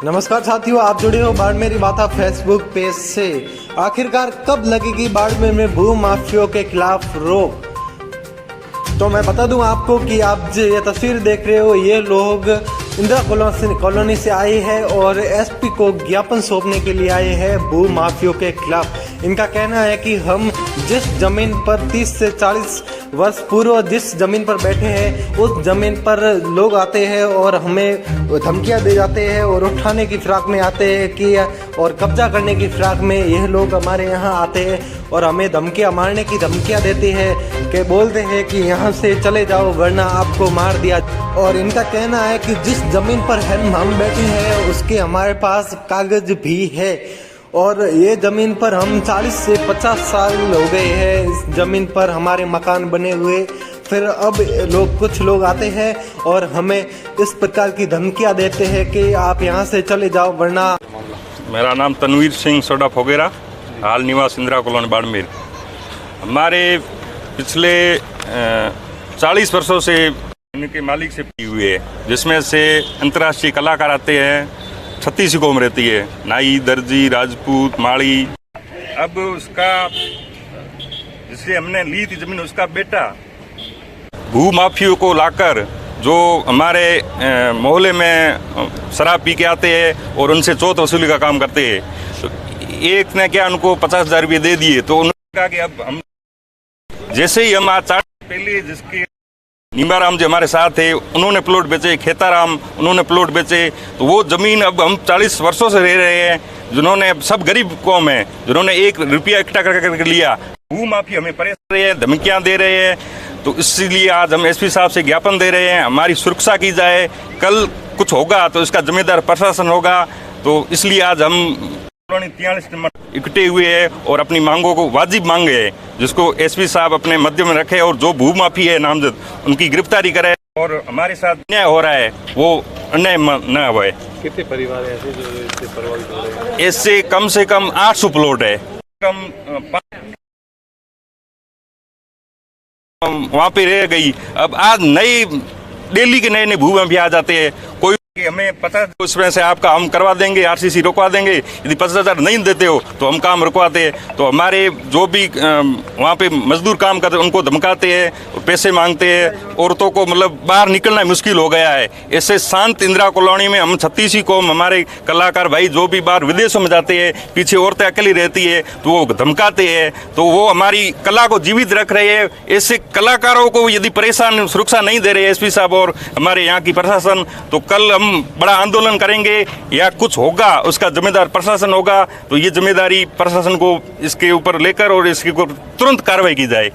नमस्कार साथियों, आप जुड़े हो बाड़मेरी बाता फेसबुक पेज से। आखिरकार कब लगेगी बाड़मेर में भू माफियों के खिलाफ रोक? तो मैं बता दूं आपको कि आप जो ये तस्वीर देख रहे हो, ये लोग इंदिरा कॉलोनी से आए हैं और एसपी को ज्ञापन सौंपने के लिए आए हैं भू माफियों के खिलाफ। इनका कहना है कि हम जिस जमीन पर 30 से 40 वर्ष पूर्व जिस जमीन पर बैठे हैं, उस जमीन पर लोग आते हैं और हमें धमकियां दे जाते हैं और उठाने की फिराक में आते हैं कि और कब्जा करने की फिराक में यह लोग हमारे यहाँ आते हैं और हमें धमकियां मारने की धमकियां देते हैं कि बोलते हैं कि यहाँ से चले जाओ वरना आपको मार दिया। और इनका कहना है कि जिस जमीन पर हम बैठे हैं उसके हमारे पास कागज भी है और ये ज़मीन पर हम 40 से 50 साल हो गए हैं इस ज़मीन पर हमारे मकान बने हुए। फिर अब कुछ लोग आते हैं और हमें इस प्रकार की धमकियां देते हैं कि आप यहाँ से चले जाओ वरना। मेरा नाम तनवीर सिंह सोडा फोगेरा, हाल निवास इंदिरा कॉलोनी बाड़मेर। हमारे पिछले 40 वर्षों से इनके मालिक से पी हुए है, जिसमें से अंतर्राष्ट्रीय कलाकार आते हैं। 36 कौम रहती है, नाई, दर्जी, राजपूत, माड़ी। अब उसका जिससे हमने ली थी जमीन, उसका बेटा भू माफियों को लाकर जो हमारे मोहल्ले में शराब पी के आते हैं और उनसे चौथ वसूली का काम करते हैं। तो एक ने क्या उनको 50,000 रुपये दे दिए, तो उन्होंने कहा कि अब हम जैसे ही हम आज 4 पहले जिसके नीमाराम जो हमारे साथ थे उन्होंने प्लॉट बेचे, खेताराम उन्होंने प्लॉट बेचे, तो वो ज़मीन अब हम 40 वर्षों से रह रहे हैं। जिन्होंने सब गरीब कौम है, जिन्होंने 1 रुपया इकट्ठा करके लिया, भू माफिया हमें परेशान कर रहे हैं, धमकियां दे रहे हैं। तो इसलिए आज हम एसपी साहब से ज्ञापन दे रहे हैं, हमारी सुरक्षा की जाए। कल कुछ होगा तो इसका जिम्मेदार प्रशासन होगा। तो इसलिए आज हम 43 नंबर इकट्ठे हुए हैं और अपनी मांगों को वाजिब मांगे हैं, जिसको एसपी साहब अपने मध्य में रखे और जो भू माफी है नामजद उनकी गिरफ्तारी करे और हमारे साथ अन्याय हो रहा है वो अन्याय न हुए। कितने परिवार ऐसे जो इससे प्रभावित हो रहे हैं? इससे कम से कम 800 प्लॉट है। वहाँ पे रह गई। अब आज नई डेली के नए भू माफिया आ जाते हैं। कोई हमें 50 उसमें से आपका हम करवा देंगे, आरसीसी रुकवा देंगे। यदि 50,000 नहीं देते हो तो हम काम रुकवाते हैं। तो हमारे जो भी वहाँ पे मजदूर काम करते हैं उनको धमकाते हैं, पैसे मांगते हैं। औरतों को मतलब बाहर निकलना मुश्किल हो गया है। ऐसे शांत इंदिरा कॉलोनी में हम 36 कौम हमारे कलाकार भाई जो भी बाहर विदेशों में जाते हैं, पीछे औरतें अकेली रहती है तो वो धमकाते हैं। तो वो हमारी कला को जीवित रख रहे हैं। ऐसे कलाकारों को यदि परेशान सुरक्षा नहीं दे रहे एसपी साहब और हमारे यहाँ की प्रशासन, तो कल हम बड़ा आंदोलन करेंगे या कुछ होगा, उसका जिम्मेदार प्रशासन होगा। तो ये जिम्मेदारी प्रशासन को इसके ऊपर लेकर और इसके ऊपर तुरंत कार्रवाई की जाए।